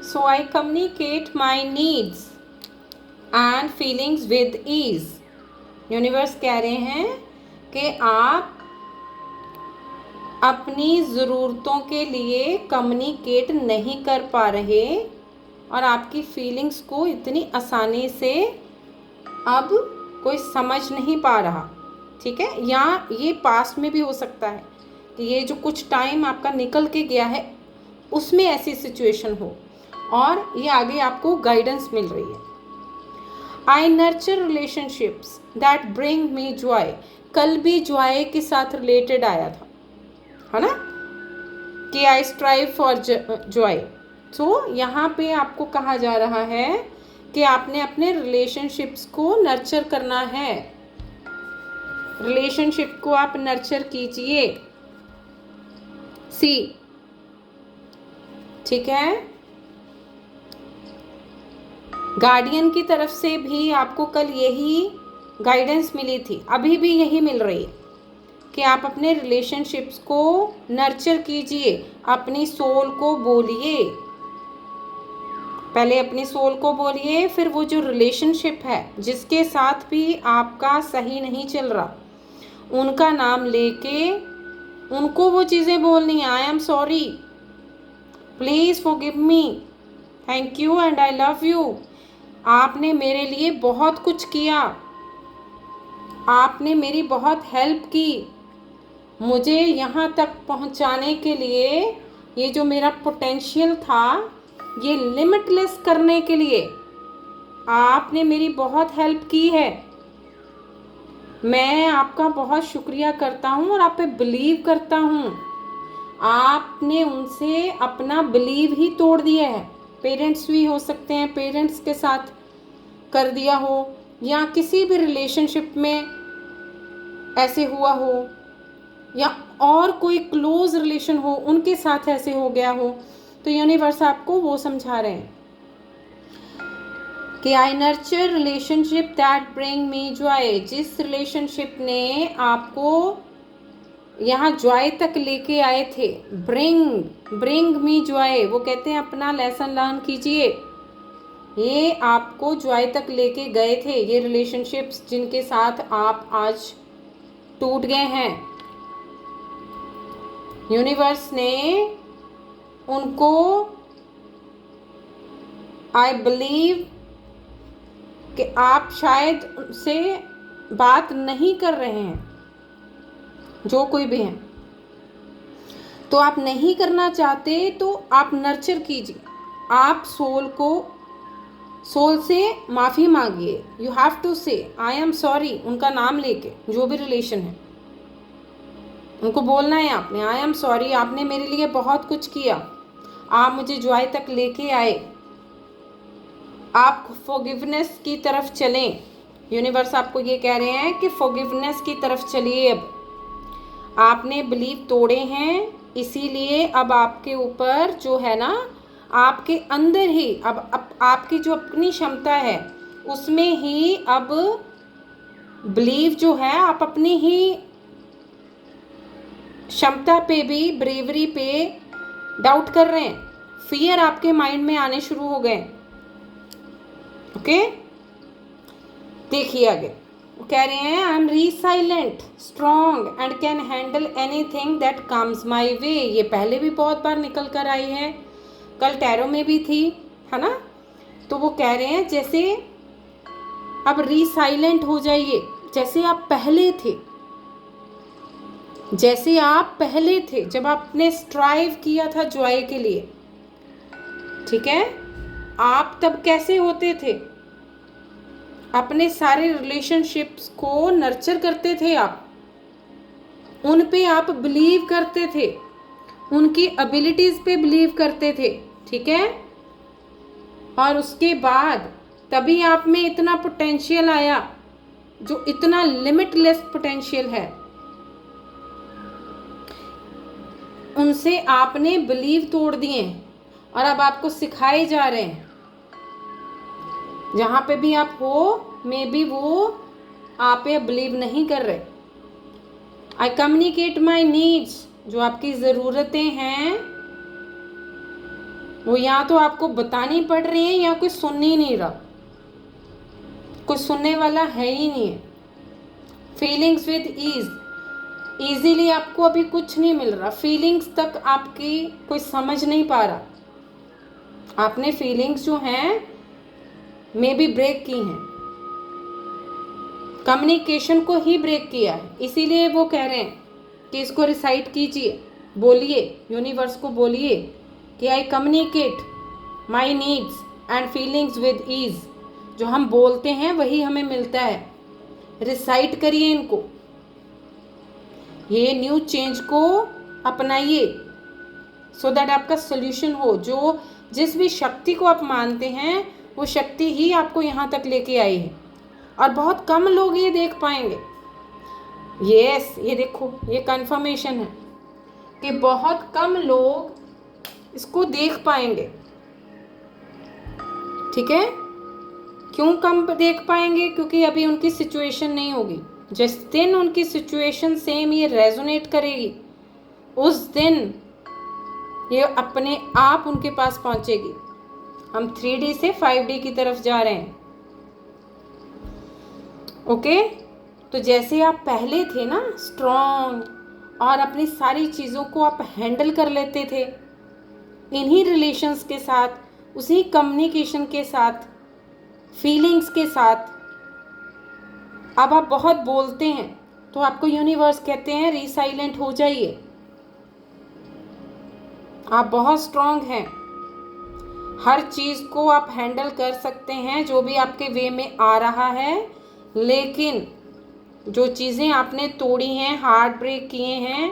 So I communicate my needs and feelings with ease. Universe कह रहे हैं कि आप अपनी ज़रूरतों के लिए कम्युनिकेट नहीं कर पा रहे और आपकी फीलिंग्स को इतनी आसानी से अब कोई समझ नहीं पा रहा, ठीक है। या ये पास्ट में भी हो सकता है कि ये जो कुछ टाइम आपका निकल के गया है उसमें ऐसी सिचुएशन हो और ये आगे आपको गाइडेंस मिल रही है। I nurture relationships that bring me joy. कल भी जॉय के साथ रिलेटेड आया था, है ना, कि आई स्ट्राइव फॉर जॉय। तो यहाँ पे आपको कहा जा रहा है कि आपने अपने रिलेशनशिप्स को नर्चर करना है। रिलेशनशिप को आप नर्चर कीजिए, सी, ठीक है। गार्डियन की तरफ से भी आपको कल यही गाइडेंस मिली थी, अभी भी यही मिल रही है कि आप अपने रिलेशनशिप्स को नर्चर कीजिए, अपनी सोल को बोलिए। पहले अपनी सोल को बोलिए, फिर वो जो रिलेशनशिप है जिसके साथ भी आपका सही नहीं चल रहा उनका नाम लेके उनको वो चीज़ें बोलनी है। I am sorry, please forgive me, thank you and I love you. आपने मेरे लिए बहुत कुछ किया, आपने मेरी बहुत हेल्प की, मुझे यहाँ तक पहुँचाने के लिए ये जो मेरा पोटेंशियल था ये लिमिटलेस करने के लिए आपने मेरी बहुत हेल्प की है। मैं आपका बहुत शुक्रिया करता हूँ और आप पे बिलीव करता हूँ। आपने उनसे अपना बिलीव ही तोड़ दिया है। पेरेंट्स भी हो सकते हैं, पेरेंट्स के साथ कर दिया हो या किसी भी रिलेशनशिप में ऐसे हुआ हो या और कोई क्लोज रिलेशन हो उनके साथ ऐसे हो गया हो। तो यूनिवर्स आपको वो समझा रहे हैं कि I nurture relationship that bring me joy. जिस रिलेशनशिप ने आपको यहाँ जॉय तक लेके आए थे, ब्रिंग मी जॉय, वो कहते हैं अपना लेसन लर्न कीजिए। ये आपको जॉय तक लेके गए थे, ये रिलेशनशिप्स जिनके साथ आप आज टूट गए हैं। यूनिवर्स ने उनको आई बिलीव कि आप शायद उनसे बात नहीं कर रहे हैं, जो कोई भी हैं, तो आप नहीं करना चाहते तो आप नर्चर कीजिए। आप सोल से माफ़ी मांगिए। यू हैव टू से आई एम सॉरी, उनका नाम लेके, जो भी रिलेशन है उनको बोलना है आपने, आई एम सॉरी, आपने मेरे लिए बहुत कुछ किया, आप मुझे जॉय तक लेके आए, आप फॉरगिवनेस की तरफ चलें। यूनिवर्स आपको ये कह रहे हैं कि फॉरगिवनेस की तरफ चलिए। अब आपने बिलीव तोड़े हैं, इसीलिए अब आपके ऊपर जो है ना, आपके अंदर ही अब आपकी जो अपनी क्षमता है उसमें ही अब बिलीव जो है, आप अपनी ही क्षमता पे भी, ब्रेवरी पे डाउट कर रहे हैं। फियर आपके माइंड में आने शुरू हो गए। ओके, देखिए आगे वो कह रहे हैं I am resilient strong and can handle anything that comes my way. ये पहले भी बहुत बार निकल कर आई है, कल टैरो में भी थी, है ना। तो वो कह रहे हैं जैसे अब रिसाइलेंट हो जाइए, जैसे आप पहले थे, जैसे आप पहले थे जब आपने स्ट्राइव किया था जॉय के लिए, ठीक है। आप तब कैसे होते थे, अपने सारे रिलेशनशिप्स को नर्चर करते थे, आप उन पे आप बिलीव करते थे, उनकी एबिलिटीज़ पे बिलीव करते थे, ठीक है। और उसके बाद तभी आप में इतना पोटेंशियल आया, जो इतना लिमिटलेस पोटेंशियल है, उनसे आपने बिलीव तोड़ दिए और अब आपको सिखाए जा रहे हैं। जहाँ पे भी आप हो, मे बी वो आप पे बिलीव नहीं कर रहे। आई कम्युनिकेट माई नीड्स, जो आपकी ज़रूरतें हैं वो या तो आपको बतानी पड़ रही है या कोई सुन ही नहीं रहा, कोई सुनने वाला है ही नहीं है। फीलिंग्स विद ईज, ईजीली आपको अभी कुछ नहीं मिल रहा, फीलिंग्स तक आपकी कोई समझ नहीं पा रहा। आपने फीलिंग्स जो हैं मे बी ब्रेक की हैं, कम्युनिकेशन को ही ब्रेक किया है। इसीलिए वो कह रहे हैं कि इसको रिसाइट कीजिए, बोलिए, यूनिवर्स को बोलिए कि I communicate my needs and feelings with ease. जो हम बोलते हैं वही हमें मिलता है। रिसाइट करिए इनको, ये न्यू चेंज को अपनाइए सो दैट आपका सोल्यूशन हो। जो जिस भी शक्ति को आप मानते हैं वो शक्ति ही आपको यहाँ तक लेके आई है, और बहुत कम लोग ये देख पाएंगे। यस, ये देखो, ये कंफर्मेशन है कि बहुत कम लोग इसको देख पाएंगे। ठीक है, क्यों कम देख पाएंगे? क्योंकि अभी उनकी सिचुएशन नहीं होगी। जिस दिन उनकी सिचुएशन सेम ये रेजोनेट करेगी, उस दिन ये अपने आप उनके पास पहुंचेगी। हम 3D से 5D की तरफ जा रहे हैं। ओके, तो जैसे आप पहले थे ना स्ट्रॉन्ग, और अपनी सारी चीज़ों को आप हैंडल कर लेते थे इन्हीं रिलेशंस के साथ, उसी कम्युनिकेशन के साथ, फीलिंग्स के साथ। अब आप बहुत बोलते हैं तो आपको यूनिवर्स कहते हैं रीसाइलेंट हो जाइए। आप बहुत स्ट्रॉन्ग हैं, हर चीज़ को आप हैंडल कर सकते हैं जो भी आपके वे में आ रहा है। लेकिन जो चीज़ें आपने तोड़ी हैं, हार्ट ब्रेक किए हैं,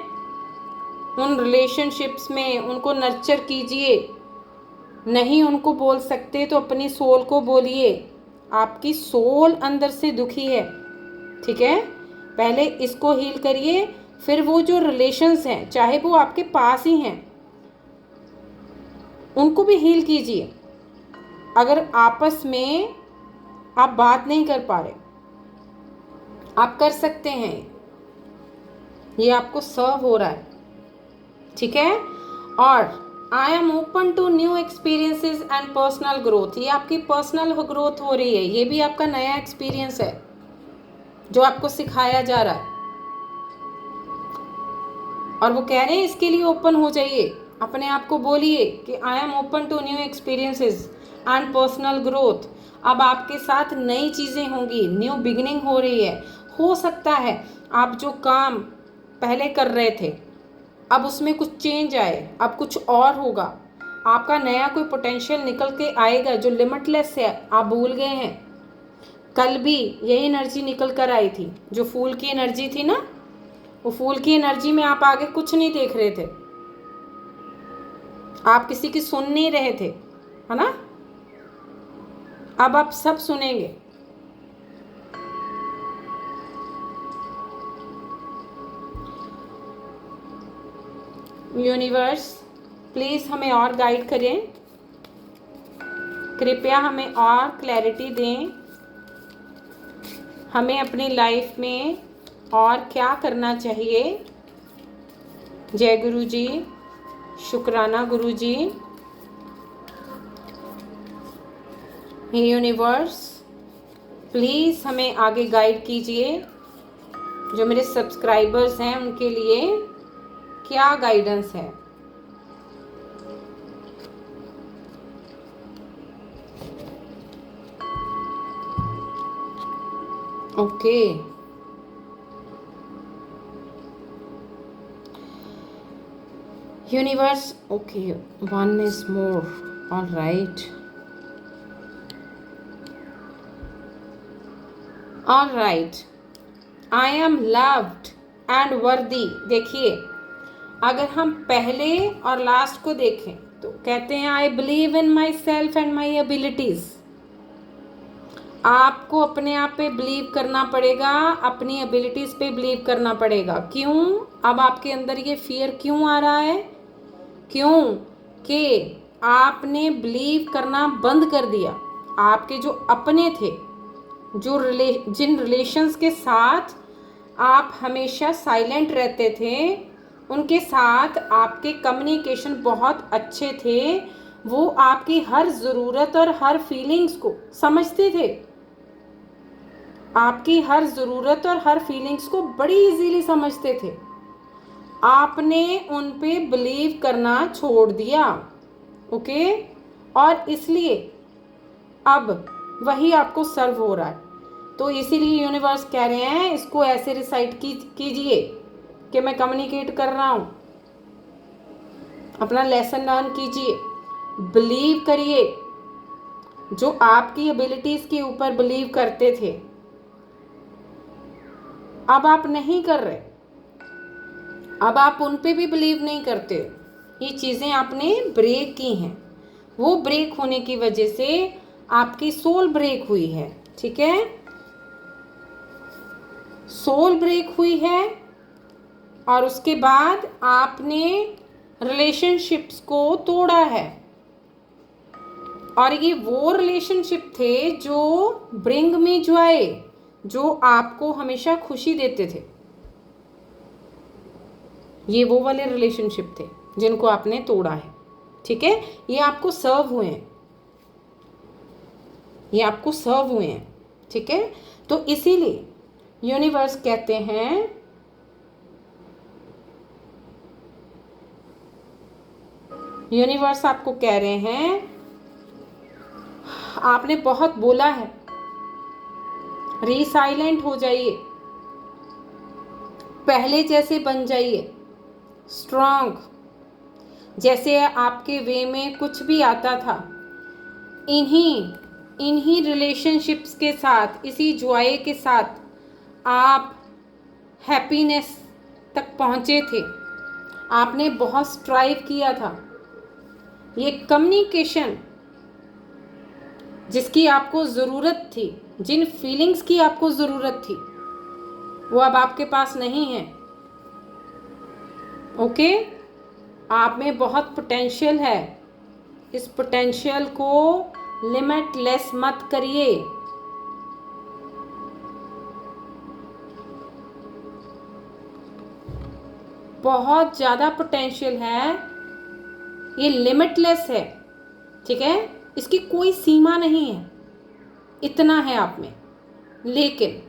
उन रिलेशनशिप्स में उनको नर्चर कीजिए। नहीं उनको बोल सकते तो अपनी सोल को बोलिए। आपकी सोल अंदर से दुखी है, ठीक है? पहले इसको हील करिए, फिर वो जो रिलेशंस हैं, चाहे वो आपके पास ही हैं, उनको भी हील कीजिए। अगर आपस में आप बात नहीं कर पा रहे, आप कर सकते हैं, ये आपको सर्व हो रहा है, ठीक है? और I am open to new experiences and personal growth, ये आपकी पर्सनल ग्रोथ हो रही है। ये भी आपका नया एक्सपीरियंस है जो आपको सिखाया जा रहा है, और वो कह रहे हैं इसके लिए ओपन हो जाइए। अपने आप को बोलिए कि I am open to new experiences and personal growth. अब आपके साथ नई चीज़ें होंगी, न्यू बिगिनिंग हो रही है। हो सकता है आप जो काम पहले कर रहे थे अब उसमें कुछ चेंज आए, अब कुछ और होगा। आपका नया कोई पोटेंशियल निकल के आएगा जो लिमिटलेस है, आप भूल गए हैं। कल भी यही एनर्जी निकल कर आई थी, जो फूल की एनर्जी थी ना, वो फूल की एनर्जी में आप आगे कुछ नहीं देख रहे थे, आप किसी की सुन नहीं रहे थे, है ना? अब आप सब सुनेंगे। यूनिवर्स प्लीज़ हमें और गाइड करें, कृपया हमें और क्लैरिटी दें, हमें अपनी लाइफ में और क्या करना चाहिए। जय गुरु जी, शुक्राना गुरु जी। यूनिवर्स प्लीज़ हमें आगे गाइड कीजिए। जो मेरे सब्सक्राइबर्स हैं उनके लिए क्या गाइडेंस है? Okay, universe, okay, oneness more, all right, all right, I am loved and worthy। देखिए, अगर हम पहले और लास्ट को देखें तो कहते हैं I believe in my self and my abilities. आपको अपने आप पे बिलीव करना पड़ेगा, अपनी एबिलिटीज़ पे बिलीव करना पड़ेगा। क्यों? अब आपके अंदर ये फियर क्यों आ रहा है? क्यों कि आपने बिलीव करना बंद कर दिया। आपके जो अपने थे, जिन रिलेशंस के साथ आप हमेशा साइलेंट रहते थे, उनके साथ आपके कम्युनिकेशन बहुत अच्छे थे, वो आपकी हर ज़रूरत और हर फीलिंग्स को समझते थे। आपकी हर ज़रूरत और हर फीलिंग्स को बड़ी इजीली समझते थे। आपने उन पे बिलीव करना छोड़ दिया, ओके, और इसलिए अब वही आपको सर्व हो रहा है। तो इसीलिए यूनिवर्स कह रहे हैं इसको ऐसे रिसाइट कीजिए कि मैं कम्युनिकेट कर रहा हूँ, अपना लेसन लर्न कीजिए, बिलीव करिए। जो आपकी एबिलिटीज़ के ऊपर बिलीव करते थे अब आप नहीं कर रहे, अब आप उन पे भी बिलीव नहीं करते। ये चीज़ें आपने ब्रेक की हैं, वो ब्रेक होने की वजह से आपकी सोल ब्रेक हुई है, ठीक है, सोल ब्रेक हुई है। और उसके बाद आपने रिलेशनशिप्स को तोड़ा है, और ये वो रिलेशनशिप थे जो ब्रिंग मी जॉय, जो आपको हमेशा खुशी देते थे। ये वो वाले रिलेशनशिप थे जिनको आपने तोड़ा है, ठीक है। ये आपको सर्व हुए हैं, ये आपको सर्व हुए हैं, ठीक है। तो इसीलिए यूनिवर्स कहते हैं यूनिवर्स आपको कह रहे हैं आपने बहुत बोला है, रीसाइलेंट हो जाइए, पहले जैसे बन जाइए, स्ट्रांग। जैसे आपके वे में कुछ भी आता था, इन्हीं रिलेशनशिप्स के साथ, इसी जॉय के साथ आप हैप्पीनेस तक पहुँचे थे। आपने बहुत स्ट्राइव किया था। ये कम्युनिकेशन जिसकी आपको ज़रूरत थी, जिन फीलिंग्स की आपको ज़रूरत थी, वो अब आपके पास नहीं है, ओके। आप में बहुत पोटेंशियल है, इस पोटेंशियल को लिमिटलेस मत करिए। बहुत ज़्यादा पोटेंशियल है, ये लिमिटलेस है, ठीक है, इसकी कोई सीमा नहीं है, इतना है आप में। लेकिन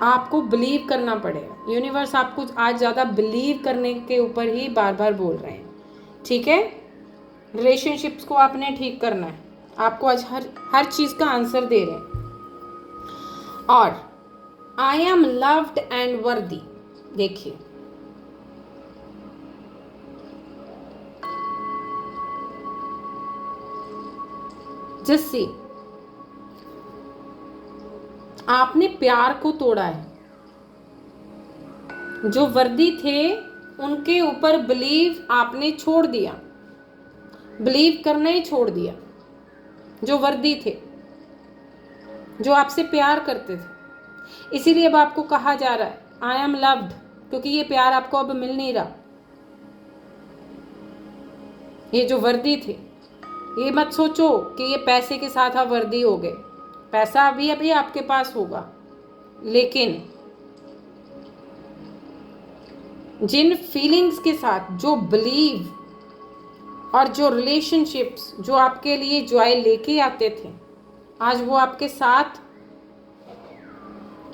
आपको बिलीव करना पड़ेगा। यूनिवर्स आपको आज ज़्यादा बिलीव करने के ऊपर ही बार बार बोल रहे हैं, ठीक है। रिलेशनशिप्स को आपने ठीक करना है, आपको आज हर चीज़ का आंसर दे रहे हैं। और आई एम लव्ड एंड वर्दी, देखिए जिससे आपने प्यार को तोड़ा है, जो वर्दी थे उनके ऊपर बिलीव आपने छोड़ दिया, बिलीव करना ही छोड़ दिया। जो वर्दी थे, जो आपसे प्यार करते थे, इसीलिए अब आपको कहा जा रहा है आई एम लव्ड, क्योंकि ये प्यार आपको अब मिल नहीं रहा। ये जो वर्दी थे, ये मत सोचो कि ये पैसे के साथ आप वर्दी हो गए, पैसा अभी आपके पास होगा, लेकिन जिन फीलिंग्स के साथ, जो बिलीव और जो रिलेशनशिप्स जो आपके लिए जॉय लेके आते थे, आज वो आपके साथ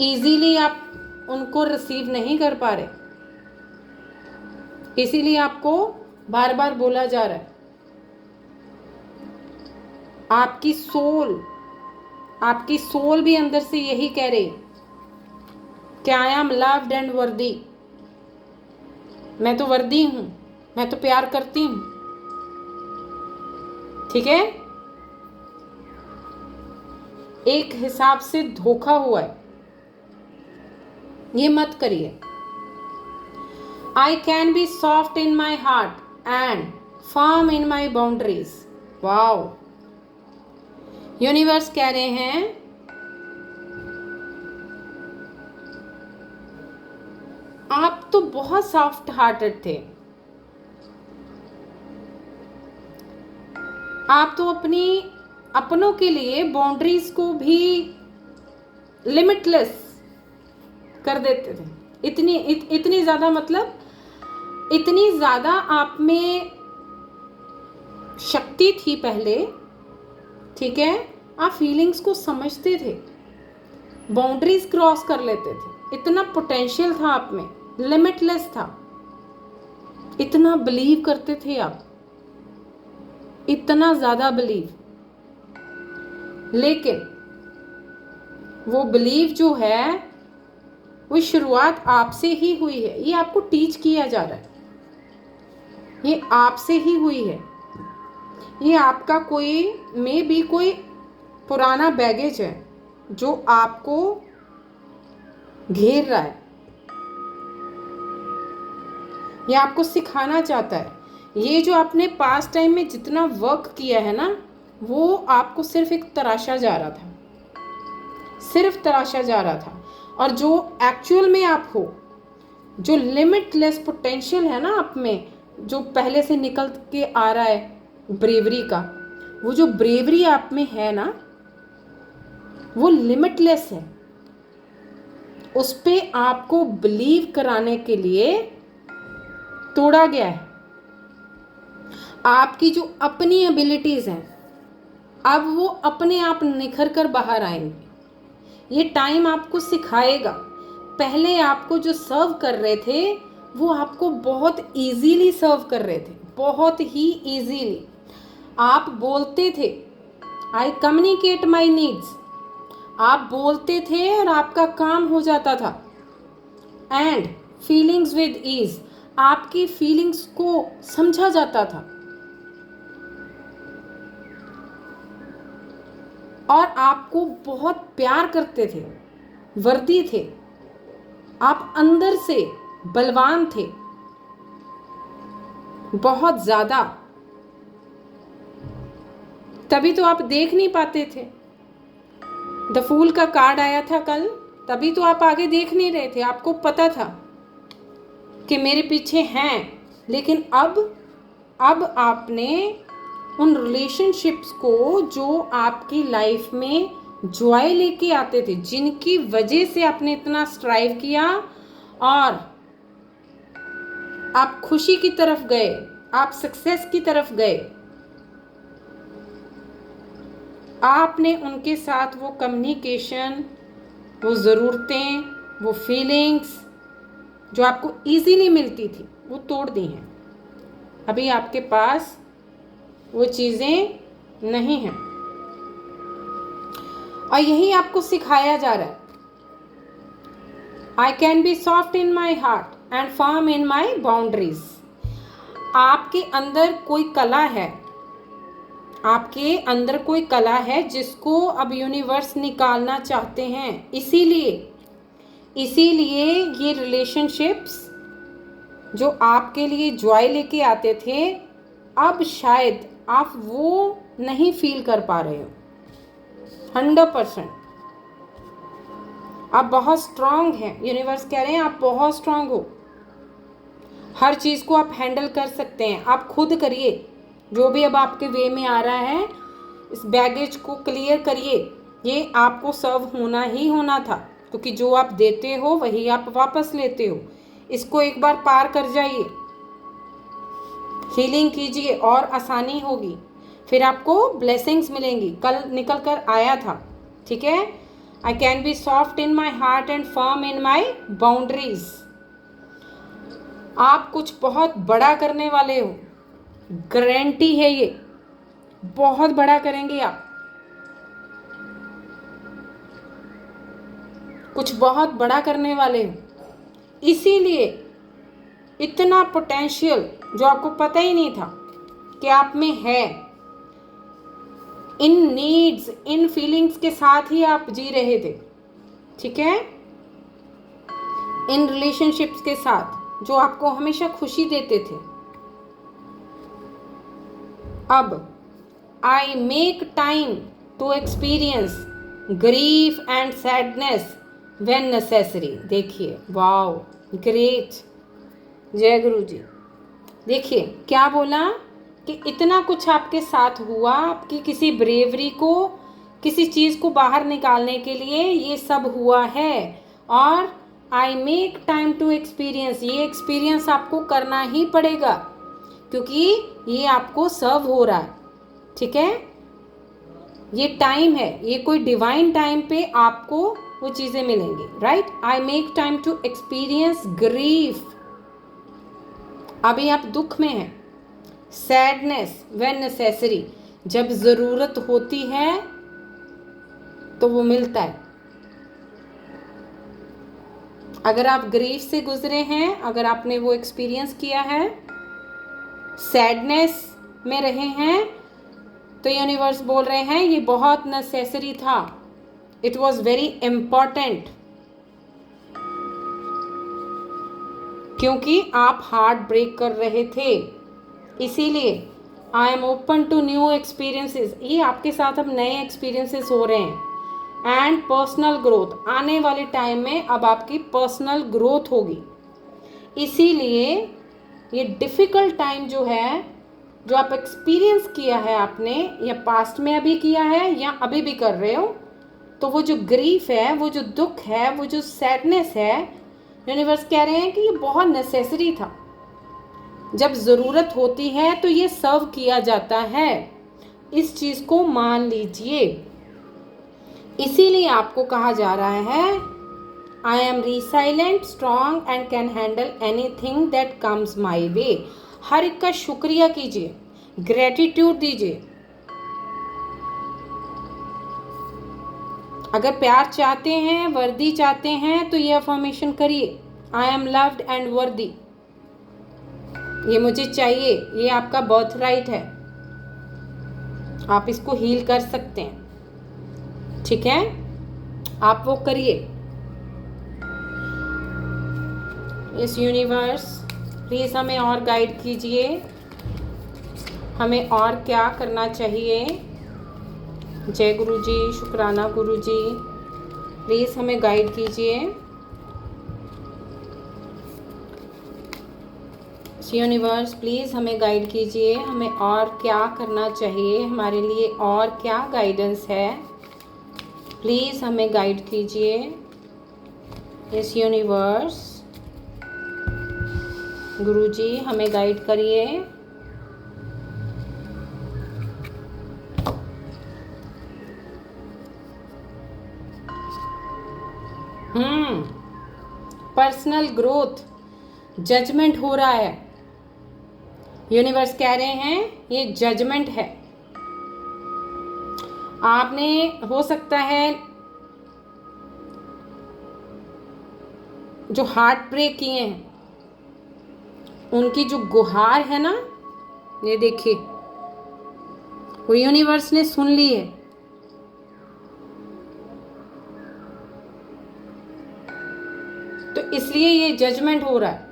इजीली आप उनको रिसीव नहीं कर पा रहे। इसीलिए आपको बार बार बोला जा रहा है, आपकी सोल भी अंदर से यही कह रही कि आई एम लव्ड एंड वर्दी, मैं तो वर्दी हूँ, मैं तो प्यार करती हूँ, ठीक है। एक हिसाब से धोखा हुआ है, ये मत करिए। I can be soft in my heart and firm in my boundaries. Wow, universe कह रहे हैं आप तो बहुत सॉफ्ट हार्टेड थे, आप तो अपनों के लिए बाउंड्रीज को भी लिमिटलेस कर देते थे। इतनी ज़्यादा, मतलब इतनी ज़्यादा आप में शक्ति थी पहले, ठीक है, आप फीलिंग्स को समझते थे, बाउंड्रीज क्रॉस कर लेते थे, इतना पोटेंशियल था आप में, लिमिटलेस था, इतना बिलीव करते थे आप, इतना ज़्यादा बिलीव। लेकिन वो बिलीव जो है वो शुरुआत आपसे ही हुई है, ये आपको टीच किया जा रहा है, ये आपसे ही हुई है। ये आपका कोई पुराना बैगेज है जो आपको घेर रहा है, ये आपको सिखाना चाहता है। ये जो आपने पास्ट टाइम में जितना वर्क किया है ना, वो आपको सिर्फ एक तराशा जा रहा था, सिर्फ तराशा जा रहा था। और जो एक्चुअल में आप हो, जो लिमिटलेस पोटेंशियल है ना आप में, जो पहले से निकल के आ रहा है ब्रेवरी का, वो जो ब्रेवरी आप में है ना, वो लिमिटलेस है। उस पे आपको बिलीव कराने के लिए तोड़ा गया है। आपकी जो अपनी एबिलिटीज़ हैं, अब वो अपने आप निखर कर बाहर आएंगे। ये टाइम आपको सिखाएगा। पहले आपको जो सर्व कर रहे थे, वो आपको बहुत इजीली सर्व कर रहे थे, बहुत ही इजीली। आप बोलते थे, आई कम्युनिकेट माई नीड्स, आप बोलते थे और आपका काम हो जाता था। एंड फीलिंग्स विद ईज, आपकी फीलिंग्स को समझा जाता था और आपको बहुत प्यार करते थे, वर्दी थे, आप अंदर से बलवान थे, बहुत ज़्यादा। तभी तो आप देख नहीं पाते थे। द फूल का कार्ड आया था कल, तभी तो आप आगे देख नहीं रहे थे। आपको पता था कि मेरे पीछे हैं, लेकिन अब आपने उन रिलेशनशिप्स को जो आपकी लाइफ में जॉय लेके आते थे, जिनकी वजह से आपने इतना स्ट्राइव किया और आप खुशी की तरफ गए, आप सक्सेस की तरफ गए, आपने उनके साथ वो कम्युनिकेशन, वो ज़रूरतें, वो फीलिंग्स जो आपको इजीली मिलती थी, वो तोड़ दी हैं। अभी आपके पास वो चीज़ें नहीं हैं और यही आपको सिखाया जा रहा है। I can be soft in my heart and firm in my boundaries. आपके अंदर कोई कला है, आपके अंदर कोई कला है जिसको अब यूनिवर्स निकालना चाहते हैं। इसीलिए ये रिलेशनशिप्स जो आपके लिए जॉय लेके आते थे, अब शायद आप वो नहीं फील कर पा रहे हो 100%। आप बहुत स्ट्रांग हैं, यूनिवर्स कह रहे हैं आप बहुत स्ट्रांग हो, हर चीज़ को आप हैंडल कर सकते हैं। आप खुद करिए जो भी अब आपके वे में आ रहा है, इस बैगेज को क्लियर करिए। ये आपको सर्व होना ही होना था, क्योंकि जो आप देते हो वही आप वापस लेते हो। इसको एक बार पार कर जाइए, हीलिंग कीजिए और आसानी होगी, फिर आपको ब्लेसिंग्स मिलेंगी। कल निकल कर आया था, ठीक है। I can be soft in my heart and firm in my boundaries. आप कुछ बहुत बड़ा करने वाले हो, गारंटी है ये, बहुत बड़ा करेंगे आप, कुछ बहुत बड़ा करने वाले हो। इसीलिए इतना पोटेंशियल जो आपको पता ही नहीं था कि आप में है, इन नीड्स, इन फीलिंग्स के साथ ही आप जी रहे थे, ठीक है। इन रिलेशनशिप्स के साथ जो आपको हमेशा खुशी देते थे। अब I make time to experience grief and sadness when necessary. देखिए, वाओ, ग्रेट, जय गुरु जी। देखिए क्या बोला कि इतना कुछ आपके साथ हुआ, आपकी किसी ब्रेवरी को, किसी चीज़ को बाहर निकालने के लिए ये सब हुआ है। और I make time to experience, ये एक्सपीरियंस आपको करना ही पड़ेगा, क्योंकि ये आपको सर्व हो रहा है। ठीक है, ये टाइम है, ये कोई डिवाइन टाइम पे आपको वो चीज़ें मिलेंगी, right. I make time to experience grief, अभी आप दुख में हैं। सैडनेस व्हेन नेसेसरी, जब ज़रूरत होती है तो वो मिलता है। अगर आप ग्रीफ से गुजरे हैं, अगर आपने वो एक्सपीरियंस किया है, सैडनेस में रहे हैं, तो यूनिवर्स बोल रहे हैं ये बहुत नेसेसरी था, इट वॉज वेरी इम्पॉर्टेंट, क्योंकि आप हार्ट ब्रेक कर रहे थे। इसीलिए I am open to new experiences, ये आपके साथ अब नए एक्सपीरियंसेस हो रहे हैं। एंड पर्सनल ग्रोथ, आने वाले टाइम में अब आपकी पर्सनल ग्रोथ होगी। इसीलिए ये डिफ़िकल्ट टाइम जो है, जो आप एक्सपीरियंस किया है आपने, या पास्ट में अभी किया है या अभी भी कर रहे हो, तो वो जो ग्रीफ है, वो जो दुख है, वो जो सैडनेस है, यूनिवर्स कह रहे हैं कि ये बहुत नेसेसरी था। जब ज़रूरत होती है तो ये सर्व किया जाता है, इस चीज़ को मान लीजिए। इसीलिए आपको कहा जा रहा है I am resilient, strong and can handle anything that comes my way. हर एक का शुक्रिया कीजिए, ग्रेटिट्यूड दीजिए। अगर प्यार चाहते हैं, वर्दी चाहते हैं, तो ये अफर्मेशन करिए, आई एम लव्ड एंड वर्दी, ये मुझे चाहिए, ये आपका बर्थ राइट है, आप इसको हील कर सकते हैं। ठीक है, आप वो करिए। इस यूनिवर्स प्लीज़ हमें और गाइड कीजिए, हमें और क्या करना चाहिए। जय गुरु जी, शुक्राना गुरु जी, प्लीज़ हमें गाइड कीजिए। यूनिवर्स प्लीज़ हमें गाइड कीजिए, हमें और क्या करना चाहिए, हमारे लिए और क्या गाइडेंस है, प्लीज़ हमें गाइड कीजिए। इस यूनिवर्स गुरु जी हमें गाइड करिए। पर्सनल ग्रोथ, जजमेंट हो रहा है। यूनिवर्स कह रहे हैं ये जजमेंट है। आपने हो सकता है जो हार्ट ब्रेक किए हैं, उनकी जो गुहार है ना, ये देखिए वो यूनिवर्स ने सुन ली है। तो इसलिए ये जजमेंट हो रहा है।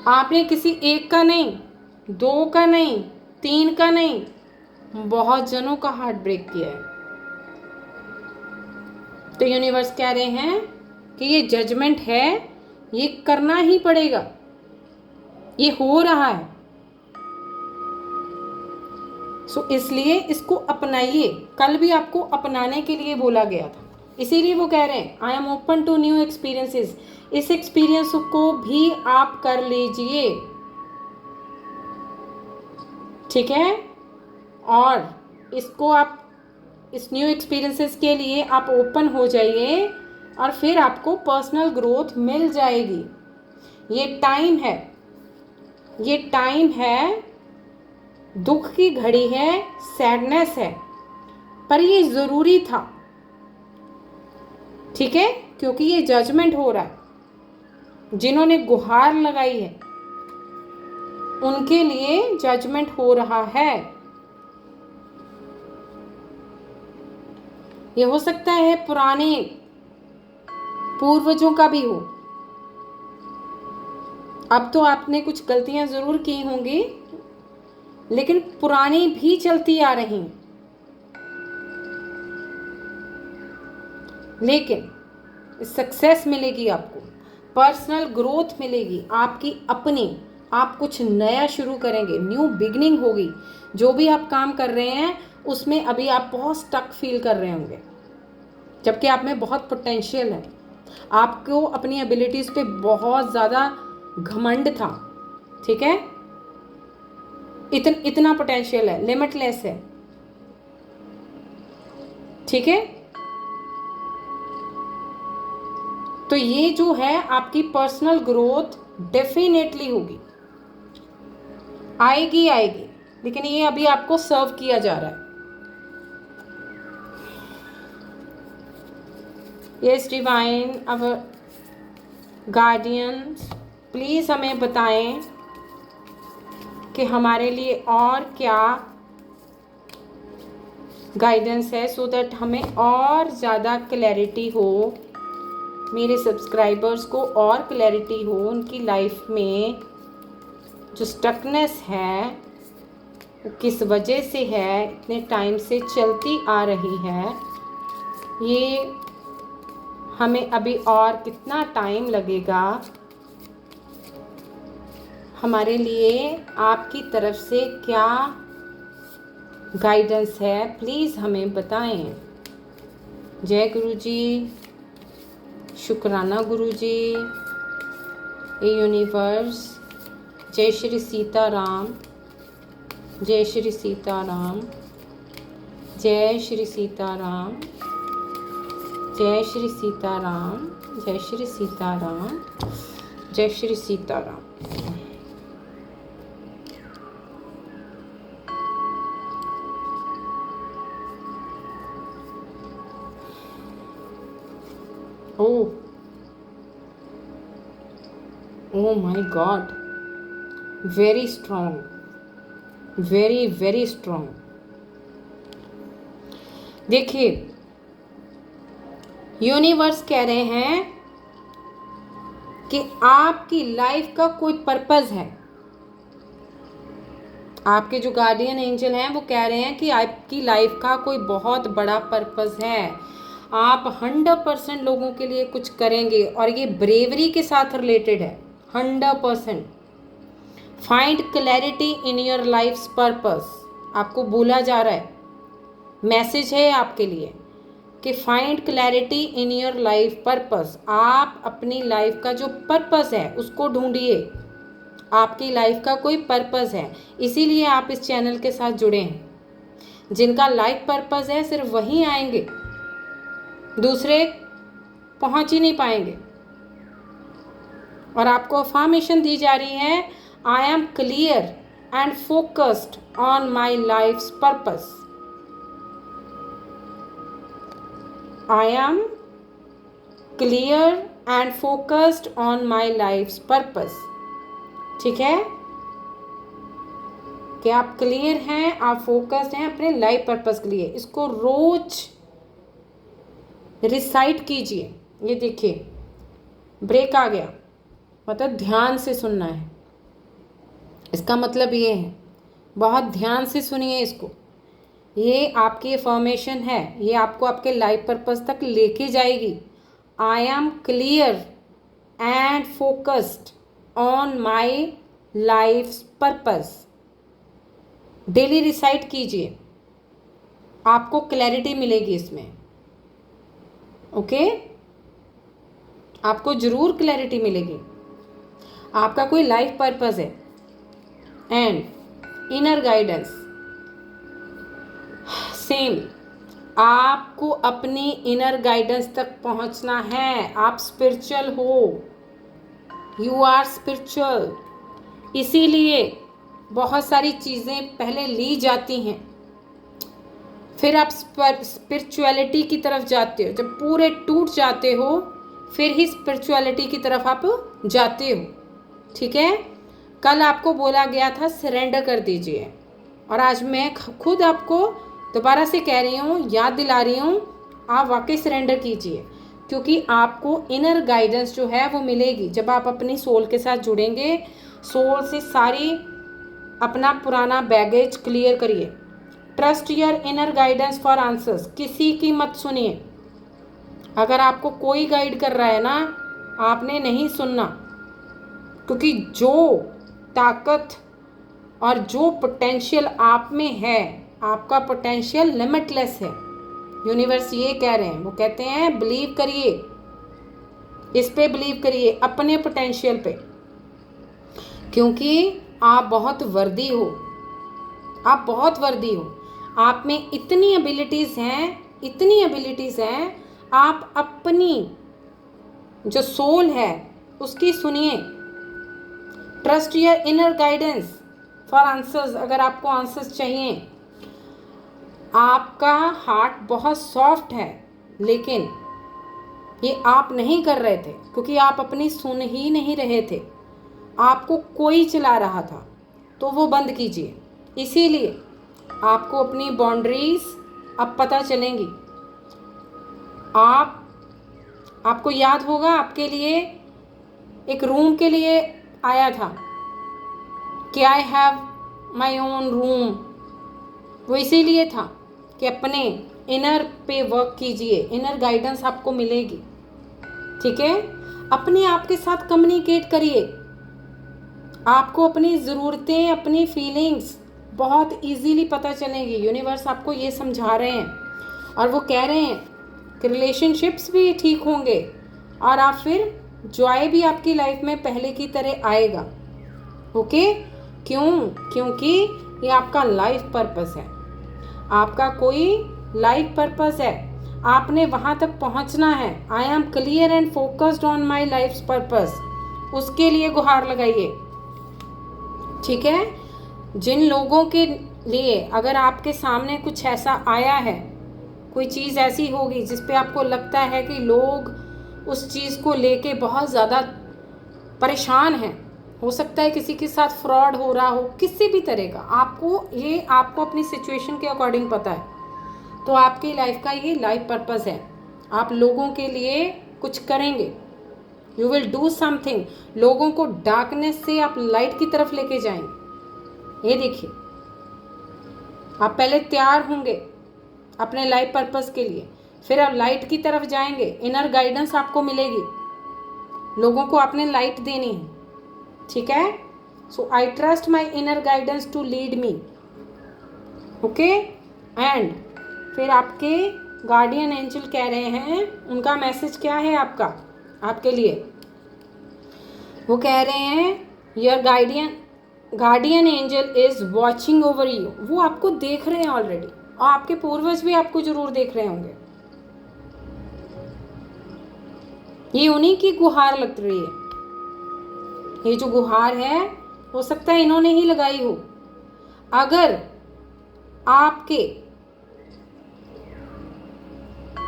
आपने किसी एक का नहीं, दो का नहीं, तीन का नहीं, बहुत जनों का हार्ट ब्रेक किया है। तो यूनिवर्स कह रहे हैं कि ये जजमेंट है, ये करना ही पड़ेगा, ये हो रहा है। इसलिए इसको अपनाइए। कल भी आपको अपनाने के लिए बोला गया था, इसीलिए वो कह रहे हैं I am open to new experiences. इस एक्सपीरियंस को भी आप कर लीजिए, ठीक है। और इसको आप, इस न्यू एक्सपीरियंसेस के लिए आप ओपन हो जाइए, और फिर आपको पर्सनल ग्रोथ मिल जाएगी। ये टाइम है, ये टाइम है, दुख की घड़ी है, सैडनेस है, पर ये ज़रूरी था, ठीक है, क्योंकि ये जजमेंट हो रहा है। जिन्होंने गुहार लगाई है उनके लिए जजमेंट हो रहा है। ये हो सकता है पुराने पूर्वजों का भी हो। अब तो आपने कुछ गलतियां ज़रूर की होंगी, लेकिन पुरानी भी चलती आ रही, लेकिन सक्सेस मिलेगी आपको, पर्सनल ग्रोथ मिलेगी आपकी अपनी, आप कुछ नया शुरू करेंगे, न्यू बिगनिंग होगी। जो भी आप काम कर रहे हैं उसमें अभी आप बहुत स्टक फील कर रहे होंगे, जबकि आप में बहुत पोटेंशियल है। आपको अपनी एबिलिटीज़ पे बहुत ज़्यादा घमंड था, ठीक है। इतना पोटेंशियल है, लिमिटलेस है। ठीक है, तो ये जो है आपकी पर्सनल ग्रोथ डेफिनेटली होगी, आएगी आएगी, लेकिन ये अभी आपको सर्व किया जा रहा है। Yes divine, our guardians, please हमें बताएं कि हमारे लिए और क्या गाइडेंस है, सो दैट हमें और ज़्यादा क्लैरिटी हो, मेरे सब्सक्राइबर्स को और क्लैरिटी हो, उनकी लाइफ में जो स्टकनेस है वो किस वजह से है, इतने टाइम से चलती आ रही है, ये हमें अभी और कितना टाइम लगेगा, हमारे लिए आपकी तरफ से क्या गाइडेंस है, प्लीज़ हमें बताएं। जय गुरु जी, शुक्राना गुरु जी, ए यूनिवर्स, जय श्री सीताराम, जय श्री सीताराम, जय श्री सीताराम, जय श्री सीताराम, जय श्री सीताराम, जय Shri Sitaram. Oh my God, very strong, very very strong। देखिए, यूनिवर्स कह रहे हैं कि आपकी लाइफ का कोई पर्पस है। आपके जो गार्डियन एंजल हैं वो कह रहे हैं कि आपकी लाइफ का कोई बहुत बड़ा पर्पस है, आप 100% लोगों के लिए कुछ करेंगे, और ये ब्रेवरी के साथ रिलेटेड है। 100% find clarity in your life's purpose, आपको बोला जा रहा है, मैसेज है आपके लिए कि find clarity in your life purpose. आप अपनी लाइफ का जो पर्पस है उसको ढूंढिए, आपकी लाइफ का कोई पर्पस है, इसीलिए आप इस चैनल के साथ जुड़े हैं। जिनका लाइफ पर्पस है सिर्फ वही आएंगे, दूसरे पहुंच ही नहीं पाएंगे। और आपको अफर्मेशन दी जा रही है, I am clear and focused on my life's purpose. I am clear and focused on my life's purpose. ठीक है, कि आप क्लियर हैं, आप फोकस्ड हैं अपने लाइफ पर्पस के लिए। इसको रोज रिसाइट कीजिए। ये देखिए, ब्रेक आ गया, मतलब ध्यान से सुनना है, इसका मतलब ये है, बहुत ध्यान से सुनिए इसको। ये आपकी अफर्मेशन है, ये आपको आपके लाइफ पर्पस तक लेके जाएगी। आई am clear and focused on my life purpose. Daily recite कीजिए, आपको क्लैरिटी मिलेगी इसमें। ओके, आपको ज़रूर क्लैरिटी मिलेगी। आपका कोई लाइफ पर्पस है एंड इनर गाइडेंस सेम। आपको अपनी इनर गाइडेंस तक पहुंचना है। आप स्पिरिचुअल हो, यू आर स्पिरिचुअल, इसीलिए बहुत सारी चीज़ें पहले ली जाती हैं, फिर आप स्पिरिचुअलिटी की तरफ जाते हो। जब पूरे टूट जाते हो फिर ही स्पिरिचुअलिटी की तरफ आप जाते हो। ठीक है, कल आपको बोला गया था सरेंडर कर दीजिए, और आज मैं खुद आपको दोबारा से कह रही हूँ, याद दिला रही हूँ, आप वाकई सरेंडर कीजिए, क्योंकि आपको इनर गाइडेंस जो है वो मिलेगी जब आप अपनी सोल के साथ जुड़ेंगे। सोल से सारी अपना पुराना बैगेज क्लियर करिए। Trust your inner guidance for answers. किसी की मत सुनिए। अगर आपको कोई गाइड कर रहा है ना, आपने नहीं सुनना, क्योंकि जो ताकत और जो पोटेंशियल आप में है, आपका पोटेंशियल लिमिटलेस है। यूनिवर्स ये कह रहे हैं, वो कहते हैं बिलीव करिए, इस पे बिलीव करिए, अपने पोटेंशियल पे, क्योंकि आप बहुत वर्दी हो, आप बहुत वर्दी हो, आप में इतनी एबिलिटीज़ हैं, इतनी एबिलिटीज़ हैं। आप अपनी जो सोल है उसकी सुनिए। Trust your inner guidance for answers. अगर आपको आंसर्स चाहिए, आपका हार्ट बहुत सॉफ्ट है, लेकिन ये आप नहीं कर रहे थे क्योंकि आप अपनी सुन ही नहीं रहे थे। आपको कोई चला रहा था, तो वो बंद कीजिए। इसीलिए आपको अपनी बाउंड्रीज अब पता चलेंगी। आपको याद होगा, आपके लिए एक रूम के लिए आया था कि I have my own room. वो इसीलिए था कि अपने इनर पे वर्क कीजिए, इनर गाइडेंस आपको मिलेगी। ठीक है, अपने आप के साथ कम्युनिकेट करिए। आपको अपनी ज़रूरतें, अपनी फीलिंग्स बहुत इजीली पता चलेंगी। यूनिवर्स आपको ये समझा रहे हैं और वो कह रहे हैं कि रिलेशनशिप्स भी ठीक होंगे और आप फिर जॉय भी आपकी लाइफ में पहले की तरह आएगा। ओके, क्यों? क्योंकि ये आपका लाइफ पर्पस है। आपका कोई लाइफ पर्पस है, आपने वहाँ तक पहुँचना है। I am clear and focused on my life purpose. उसके लिए गुहार लगाइए। ठीक है, जिन लोगों के लिए अगर आपके सामने कुछ ऐसा आया है, कोई चीज़ ऐसी होगी जिस पे आपको लगता है कि लोग उस चीज़ को लेके बहुत ज़्यादा परेशान हैं, हो सकता है किसी के साथ फ्रॉड हो रहा हो, किसी भी तरह का, आपको अपनी सिचुएशन के अकॉर्डिंग पता है, तो आपकी लाइफ का ये लाइफ पर्पस है। आप लोगों के लिए कुछ करेंगे, यू विल डू समथिंग। लोगों को डार्कनेस से आप लाइट की तरफ लेके जाएंगे। ये देखिए, आप पहले तैयार होंगे अपने लाइफ पर्पस के लिए, फिर आप लाइट की तरफ जाएंगे। इनर गाइडेंस आपको मिलेगी, लोगों को आपने लाइट देनी है। ठीक है, so I trust my inner guidance to lead me. Okay, and फिर आपके गार्डियन एंजल कह रहे हैं, उनका मैसेज क्या है आपके लिए? वो कह रहे हैं your guardian angel is watching over you. वो आपको देख रहे हैं ऑलरेडी, और आपके पूर्वज भी आपको जरूर देख रहे होंगे। ये उन्हीं की गुहार लग रही है। ये जो गुहार है, हो सकता है इन्होंने ही लगाई हो। अगर आपके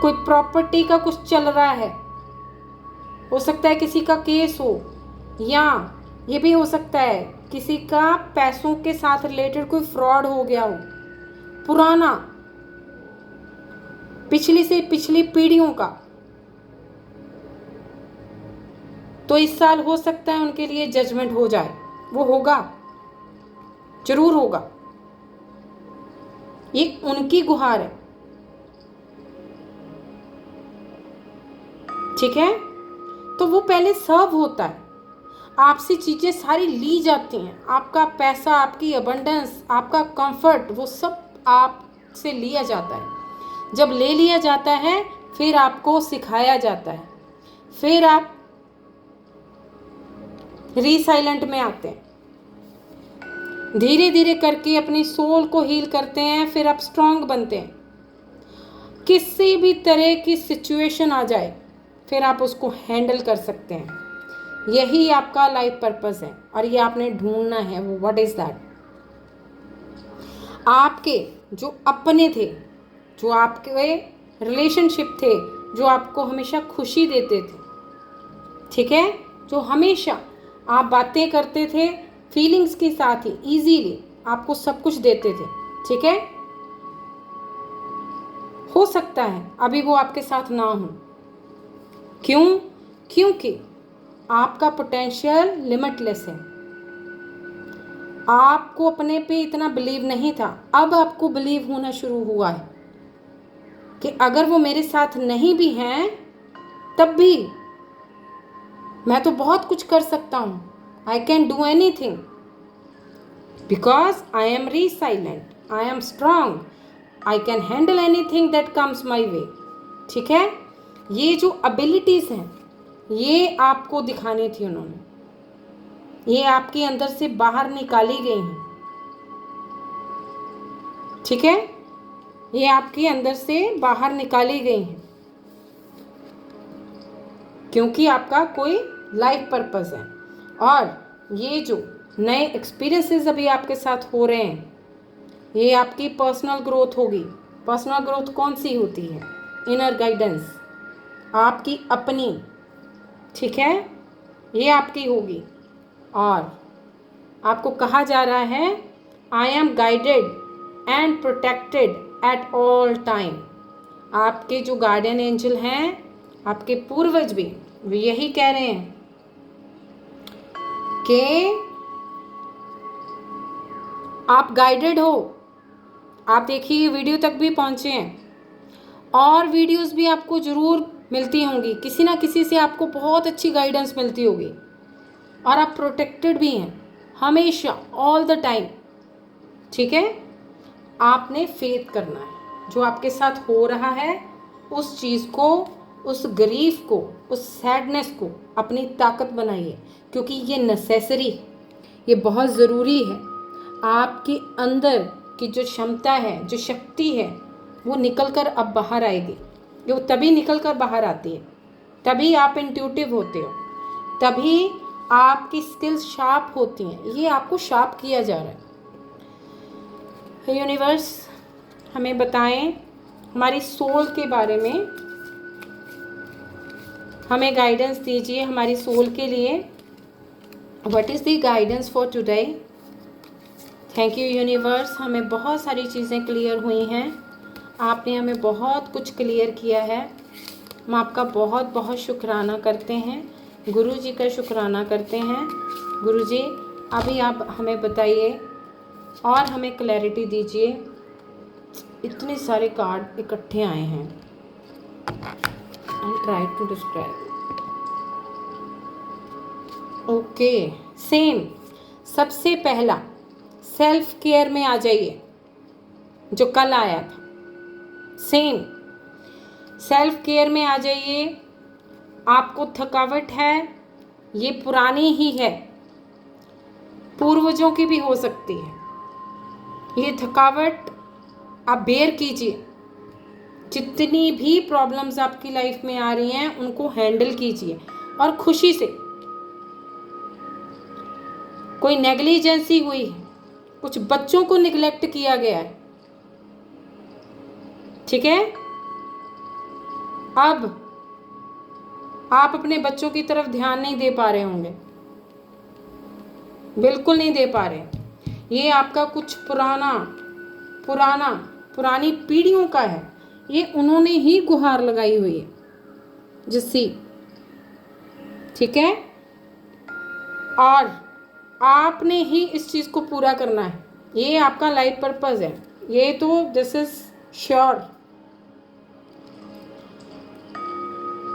कोई प्रॉपर्टी का कुछ चल रहा है, हो सकता है किसी का केस हो, या ये भी हो सकता है किसी का पैसों के साथ रिलेटेड कोई फ्रॉड हो गया हो, पुराना, पिछली से पिछली पीढ़ियों का, तो इस साल हो सकता है उनके लिए जजमेंट हो जाए। वो होगा, जरूर होगा। ये उनकी गुहार है। ठीक है, तो वो पहले सर्व होता है, आपसे चीजें सारी ली जाती हैं। आपका पैसा, आपकी अबंडेंस, आपका कंफर्ट, वो सब आपसे लिया जाता है। जब ले लिया जाता है, फिर आपको सिखाया जाता है, फिर आप रीसाइलेंट में आते हैं। धीरे धीरे करके अपनी सोल को हील करते हैं, फिर आप स्ट्रांग बनते हैं। किसी भी तरह की सिचुएशन आ जाए, फिर आप उसको हैंडल कर सकते हैं। यही आपका लाइफ पर्पस है, और ये आपने ढूंढना है। वो व्हाट इज दैट? आपके जो अपने थे, जो आपके रिलेशनशिप थे, जो आपको हमेशा खुशी देते थे, ठीक है, जो हमेशा आप बातें करते थे फीलिंग्स के साथ ही, इजीली आपको सब कुछ देते थे। ठीक है, हो सकता है अभी वो आपके साथ ना हो। क्यों? क्योंकि आपका पोटेंशियल लिमिटलेस है। आपको अपने पे इतना बिलीव नहीं था, अब आपको बिलीव होना शुरू हुआ है कि अगर वो मेरे साथ नहीं भी हैं, तब भी मैं तो बहुत कुछ कर सकता हूँ। I can do anything because I am resilient, I am strong, I can handle anything that comes my way. ठीक है, ये जो एबिलिटीज़ हैं, ये आपको दिखानी थी उन्होंने, ये आपके अंदर से बाहर निकाली गई हैं। ठीक है, ये आपके अंदर से बाहर निकाली गई हैं क्योंकि आपका कोई लाइफ पर्पस है। और ये जो नए एक्सपीरियंसेस अभी आपके साथ हो रहे हैं, ये आपकी पर्सनल ग्रोथ होगी। पर्सनल ग्रोथ कौन सी होती है? इनर गाइडेंस आपकी अपनी, ठीक है, ये आपकी होगी। और आपको कहा जा रहा है I M guided and protected at all time. आपके जो गार्डियन एंजल हैं, आपके पूर्वज भी यही कह रहे हैं कि आप गाइडेड हो। आप देखिए वीडियो तक भी पहुंचे हैं और वीडियोस भी आपको ज़रूर मिलती होंगी, किसी ना किसी से आपको बहुत अच्छी गाइडेंस मिलती होगी। और आप प्रोटेक्टेड भी हैं हमेशा, ऑल द टाइम, ठीक है। आपने फेथ करना है जो आपके साथ हो रहा है, उस चीज़ को, उस ग्रीफ को, उस सैडनेस को अपनी ताकत बनाइए, क्योंकि ये नेसेसरी, ये बहुत ज़रूरी है। आपके अंदर की जो क्षमता है, जो शक्ति है, वो निकल कर अब बाहर आएगी। वो तभी निकल कर बाहर आती है, तभी आप इंट्यूटिव होते हो, तभी आपकी स्किल्स शार्प होती हैं। ये आपको शार्प किया जा रहा है। यूनिवर्स हमें बताएं हमारी सोल के बारे में, हमें गाइडेंस दीजिए हमारी सोल के लिए। What is the guidance for today? Thank you universe, हमें बहुत सारी चीज़ें क्लियर हुई हैं, आपने हमें बहुत कुछ क्लियर किया है। हम आपका बहुत बहुत शुक्राना करते हैं, गुरु जी का शुक्राना करते हैं। गुरु जी अभी आप हमें बताइए और हमें क्लैरिटी दीजिए। इतने सारे कार्ड इकट्ठे आए हैं। I try to describe. Okay, same. सबसे पहला सेल्फ केयर में आ जाइए, जो कल आया था। सेम सेल्फ केयर में आ जाइए। आपको थकावट है, ये पुरानी ही है, पूर्वजों की भी हो सकती है। ये थकावट आप बेयर कीजिए। जितनी भी प्रॉब्लम्स आपकी लाइफ में आ रही हैं, उनको हैंडल कीजिए और खुशी से। कोई नेग्लिजेंसी हुई है, कुछ बच्चों को निगलेक्ट किया गया है, ठीक है। अब आप अपने बच्चों की तरफ ध्यान नहीं दे पा रहे होंगे, बिल्कुल नहीं दे पा रहे। ये आपका कुछ पुरानी पीढ़ियों का है, ये उन्होंने ही गुहार लगाई हुई है जिससी, ठीक है। और आपने ही इस चीज़ को पूरा करना है, ये आपका लाइफ पर्पस है, ये तो दिस इज श्योर।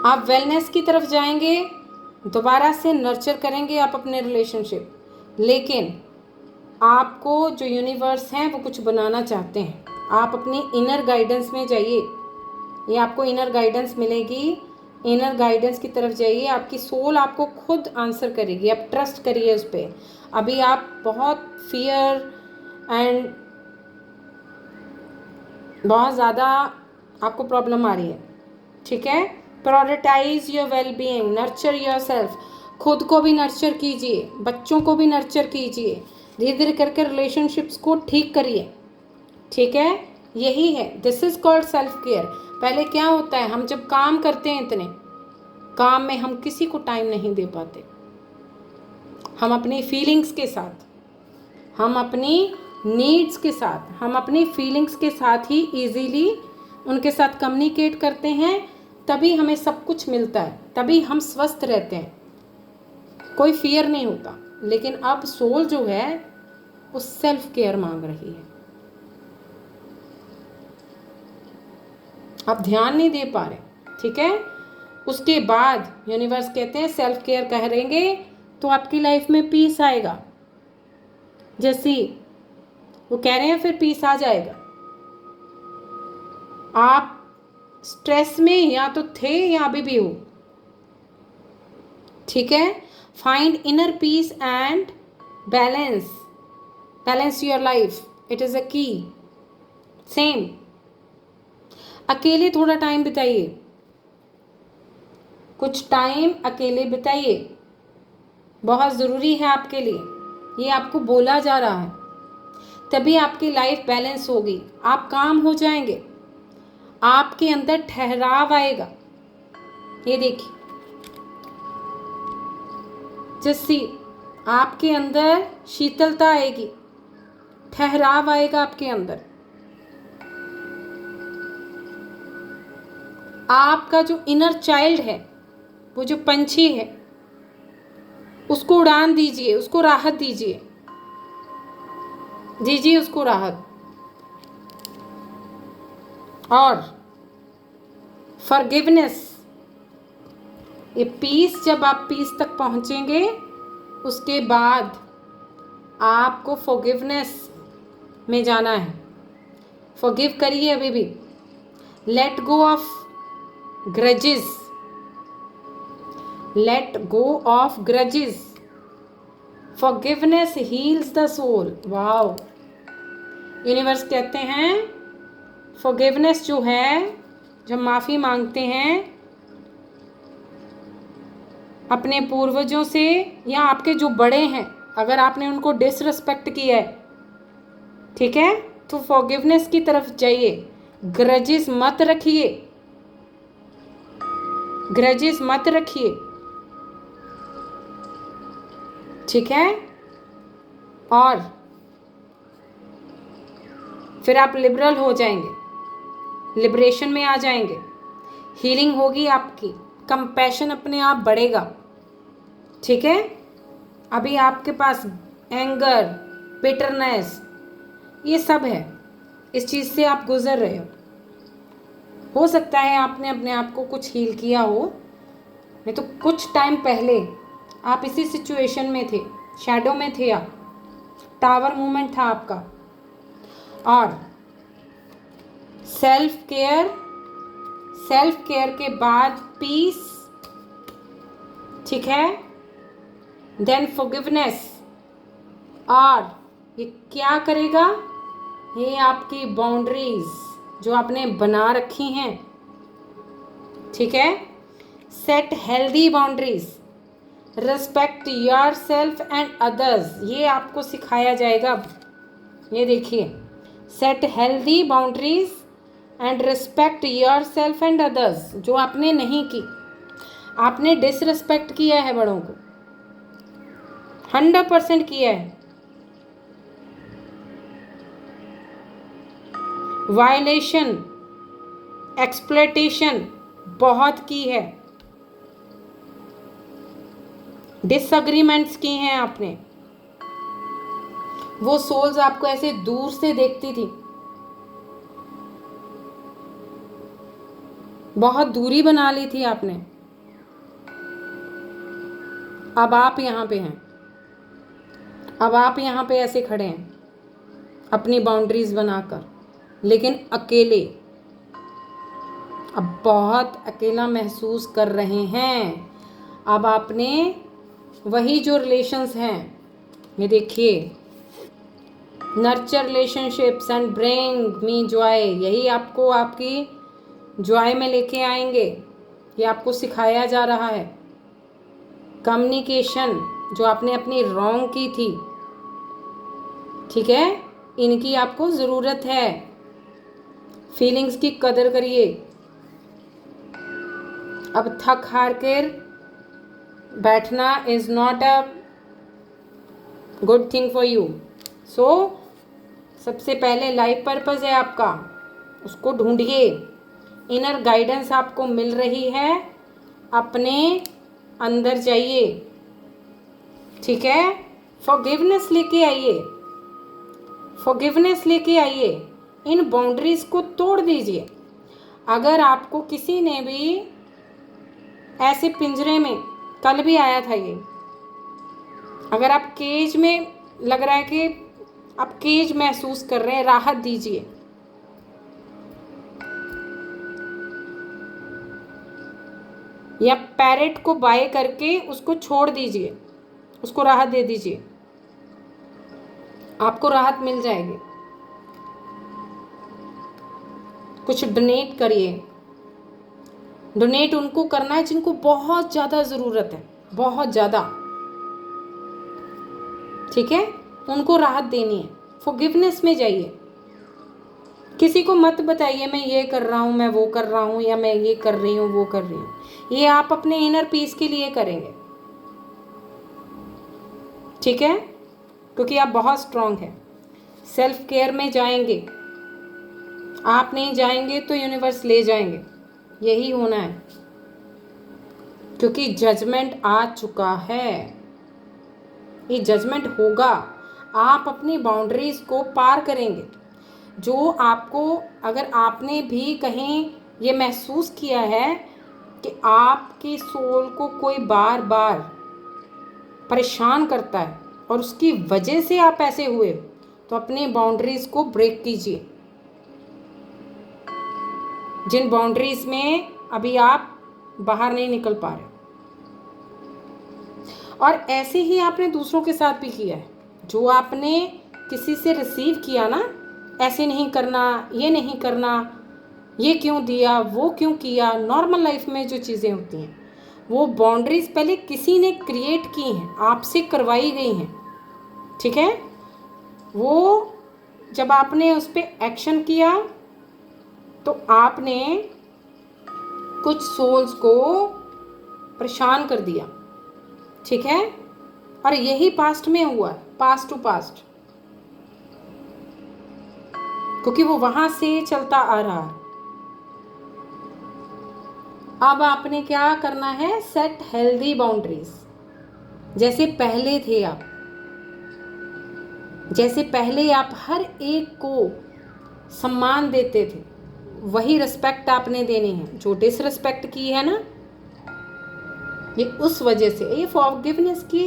आप वेलनेस की तरफ जाएंगे, दोबारा से नर्चर करेंगे आप अपने रिलेशनशिप, लेकिन आपको जो यूनिवर्स हैं वो कुछ बनाना चाहते हैं। आप अपनी इनर गाइडेंस में जाइए, ये आपको इनर गाइडेंस मिलेगी। इनर गाइडेंस की तरफ जाइए, आपकी सोल आपको खुद आंसर करेगी। आप ट्रस्ट करिए उस पर। अभी आप बहुत फियर एंड बहुत ज़्यादा आपको प्रॉब्लम आ रही है, ठीक है। Prioritize your well being, nurture yourself. खुद को भी नर्चर कीजिए, बच्चों को भी नर्चर कीजिए, धीरे धीरे करके रिलेशनशिप्स को ठीक करिए, ठीक है। यही है, this is called self care. पहले क्या होता है, हम जब काम करते हैं, इतने काम में हम किसी को टाइम नहीं दे पाते। हम अपनी फीलिंग्स के साथ, हम अपनी नीड्स के साथ, हम अपनी फीलिंग्स के साथ ही इजीली उनके साथ कम्युनिकेट करते हैं, तभी हमें सब कुछ मिलता है, तभी हम स्वस्थ रहते हैं, कोई फियर नहीं होता। लेकिन अब सोल जो है वो सेल्फ केयर मांग रही है, आप ध्यान नहीं दे पा रहे, ठीक है। उसके बाद यूनिवर्स कहते हैं सेल्फ केयर करेंगे तो आपकी लाइफ में पीस आएगा। जैसे वो कह रहे हैं फिर पीस आ जाएगा। आप स्ट्रेस में या तो थे या अभी भी हो, ठीक है। Find inner peace and balance your life, it is a की। सेम। अकेले थोड़ा टाइम बिताइए, कुछ टाइम अकेले बिताइए, बहुत ज़रूरी है आपके लिए, ये आपको बोला जा रहा है। तभी आपकी लाइफ बैलेंस होगी, आप काम हो जाएंगे, आपके अंदर ठहराव आएगा। ये देखिए, जैसी आपके अंदर शीतलता आएगी, ठहराव आएगा आपके अंदर। आपका जो इनर चाइल्ड है, वो जो पंछी है, उसको उड़ान दीजिए, उसको राहत दीजिए, दीजिए उसको राहत। और फॉरगिवनेस, ये पीस, जब आप पीस तक पहुंचेंगे उसके बाद आपको फॉरगिवनेस में जाना है। फॉरगिव करिए अभी भी, let go of grudges, let go of grudges, forgiveness heals the soul. Wow, universe कहते हैं फॉरगिवनेस जो है, जब माफ़ी मांगते हैं अपने पूर्वजों से या आपके जो बड़े हैं, अगर आपने उनको डिसरिस्पेक्ट किया है, ठीक है, तो फॉरगिवनेस की तरफ जाइए। ग्रजेस मत रखिए, ग्रजेस मत रखिए, ठीक है। और फिर आप लिबरल हो जाएंगे, लिबरेशन में आ जाएंगे, हीलिंग होगी आपकी, कंपैशन अपने आप बढ़ेगा, ठीक है। अभी आपके पास एंगर, बिटरनेस, ये सब है, इस चीज़ से आप गुजर रहे हो सकता है आपने अपने आप को कुछ हील किया हो, नहीं तो कुछ टाइम पहले आप इसी सिचुएशन में थे, शैडो में थे आप, टावर मूवमेंट था आपका। और सेल्फ केयर, सेल्फ केयर के बाद पीस, ठीक है, देन फॉरगिवनेस। और ये क्या करेगा, ये आपकी बाउंड्रीज जो आपने बना रखी हैं, ठीक है, set healthy boundaries, respect your self and others, ये आपको सिखाया जाएगा। ये देखिए, set healthy boundaries and respect your self and others, जो आपने नहीं की, आपने डिसरिस्पेक्ट किया है बड़ों को, 100% किया है, वायलेशन, एक्सप्लॉयटेशन बहुत की है, डिसएग्रीमेंट्स की हैं आपने। वो सोल्स आपको ऐसे दूर से देखती थी, बहुत दूरी बना ली थी आपने। अब आप यहाँ पे हैं, अब आप यहाँ पे ऐसे खड़े हैं अपनी बाउंड्रीज बनाकर, लेकिन अकेले, अब बहुत अकेला महसूस कर रहे हैं। अब आपने वही जो रिलेशंस हैं, ये देखिए, nurture relationships and bring me Joy, यही आपको आपकी जॉय में लेके आएंगे, ये आपको सिखाया जा रहा है। कम्युनिकेशन जो आपने अपनी रॉन्ग की थी, ठीक है, इनकी आपको ज़रूरत है, फीलिंग्स की कदर करिए। अब थक हार कर बैठना is not a good thing for you. So सबसे पहले लाइफ पर्पस है आपका, उसको ढूंढिए। इनर गाइडेंस आपको मिल रही है, अपने अंदर जाइए, ठीक है। फॉरगिवनेस लेके आइए, फॉरगिवनेस लेके आइए, इन बाउंड्रीज को तोड़ दीजिए। अगर आपको किसी ने भी ऐसे पिंजरे में, कल भी आया था ये, अगर आप केज में, लग रहा है कि आप केज महसूस कर रहे हैं, राहत दीजिए। या पैरेट को बाय करके उसको छोड़ दीजिए, उसको राहत दे दीजिए, आपको राहत मिल जाएगी। कुछ डोनेट करिए। डोनेट उनको करना है जिनको बहुत ज़्यादा ज़रूरत है, बहुत ज़्यादा, ठीक है, उनको राहत देनी है। फॉरगिवनेस में जाइए। किसी को मत बताइए मैं ये कर रहा हूँ, मैं वो कर रहा हूँ, या मैं ये कर रही हूँ, वो कर रही हूँ। ये आप अपने इनर पीस के लिए करेंगे, ठीक है, क्योंकि आप बहुत स्ट्रांग हैं। सेल्फ केयर में जाएंगे, आप नहीं जाएंगे तो यूनिवर्स ले जाएंगे, यही होना है, क्योंकि जजमेंट आ चुका है। ये जजमेंट होगा, आप अपनी बाउंड्रीज को पार करेंगे। जो आपको, अगर आपने भी कहीं ये महसूस किया है कि आपकी सोल को कोई बार बार परेशान करता है और उसकी वजह से आप ऐसे हुए, तो अपनी बाउंड्रीज को ब्रेक कीजिए। जिन बाउंड्रीज में अभी आप बाहर नहीं निकल पा रहे, और ऐसे ही आपने दूसरों के साथ भी किया है। जो आपने किसी से रिसीव किया ना, ऐसे नहीं करना, ये नहीं करना, ये क्यों दिया, वो क्यों किया, नॉर्मल लाइफ में जो चीज़ें होती हैं, वो बाउंड्रीज पहले किसी ने क्रिएट की हैं, आपसे करवाई गई हैं, ठीक है। वो जब आपने उस पर एक्शन किया तो आपने कुछ सोल्स को परेशान कर दिया, ठीक है। और यही पास्ट में हुआ, पास्ट टू पास्ट, क्योंकि वो वहां से चलता आ रहा है। अब आपने क्या करना है, सेट हेल्दी बाउंड्रीज, जैसे पहले थे आप, जैसे पहले आप हर एक को सम्मान देते थे, वही रिस्पेक्ट आपने देनी है। जो डिसरिस्पेक्ट की है ना, ये उस वजह से, ये फॉरगिवनेस के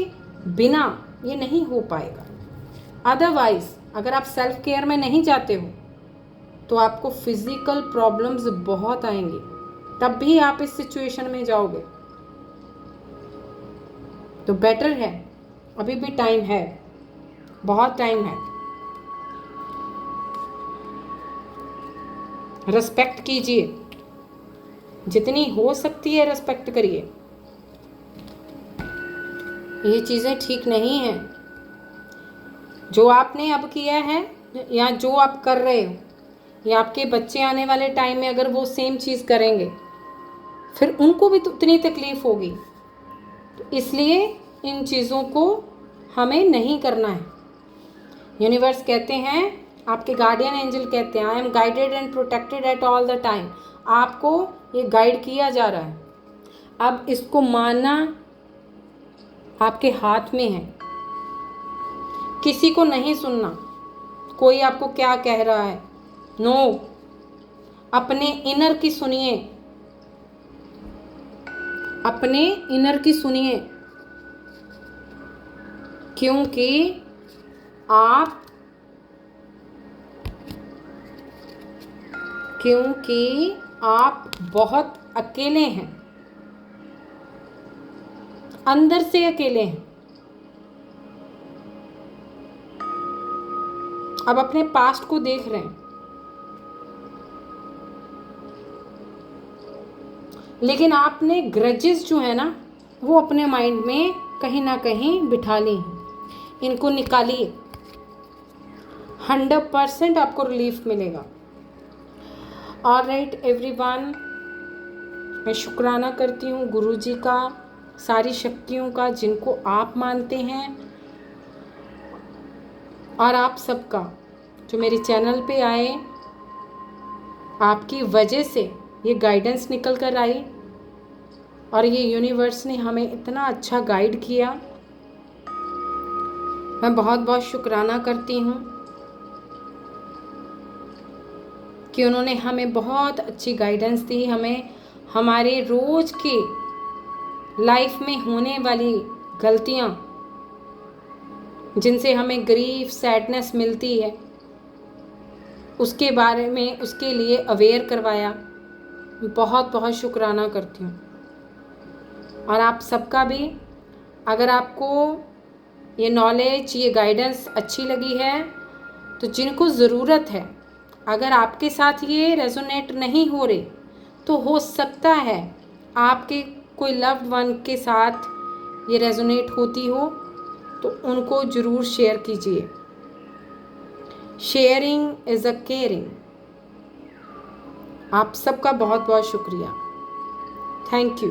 बिना ये नहीं हो पाएगा। अदरवाइज अगर आप सेल्फ केयर में नहीं जाते हो तो आपको फिजिकल प्रॉब्लम्स बहुत आएंगी, तब भी आप इस सिचुएशन में जाओगे। तो बेटर है, अभी भी टाइम है, बहुत टाइम है। रिस्पेक्ट कीजिए, जितनी हो सकती है रिस्पेक्ट करिए। ये चीज़ें ठीक नहीं हैं। जो आपने अब किया है या जो आप कर रहे हो, या आपके बच्चे आने वाले टाइम में अगर वो सेम चीज़ करेंगे, फिर उनको भी तो उतनी तकलीफ़ होगी। तो इसलिए इन चीज़ों को हमें नहीं करना है। यूनिवर्स कहते हैं, आपके गार्डियन एंजल कहते हैं, I M guided and protected at all the time. आपको ये गाइड किया जा रहा है। अब इसको मानना आपके हाथ में है। किसी को नहीं सुनना, कोई आपको क्या कह रहा है, नो, अपने इनर की सुनिए, अपने इनर की सुनिए, क्योंकि आप बहुत अकेले हैं, अंदर से अकेले हैं। अब अपने पास्ट को देख रहे हैं, लेकिन आपने ग्रजेस जो है ना, वो अपने माइंड में कहीं ना कहीं बिठा ली हैं। इनको निकालिए, 100% आपको रिलीफ मिलेगा। ऑलराइट एवरीवन, मैं शुक्राना करती हूँ गुरुजी का, सारी शक्तियों का, जिनको आप मानते हैं, और आप सबका जो मेरे चैनल पे आए, आपकी वजह से ये गाइडेंस निकल कर आई, और ये यूनिवर्स ने हमें इतना अच्छा गाइड किया। मैं बहुत बहुत शुक्राना करती हूँ कि उन्होंने हमें बहुत अच्छी गाइडेंस दी, हमें हमारे रोज़ के लाइफ में होने वाली गलतियाँ, जिनसे हमें ग्रीफ, सैडनेस मिलती है, उसके बारे में, उसके लिए अवेयर करवाया। बहुत बहुत शुक्राना करती हूँ। और आप सबका भी, अगर आपको ये नॉलेज, ये गाइडेंस अच्छी लगी है, तो जिनको ज़रूरत है अगर आपके साथ ये रेजोनेट नहीं हो रहे तो हो सकता है आपके कोई लव्ड वन के साथ ये रेजोनेट होती हो, तो उनको ज़रूर शेयर कीजिए। Sharing is a caring. आप सबका बहुत बहुत शुक्रिया। Thank you.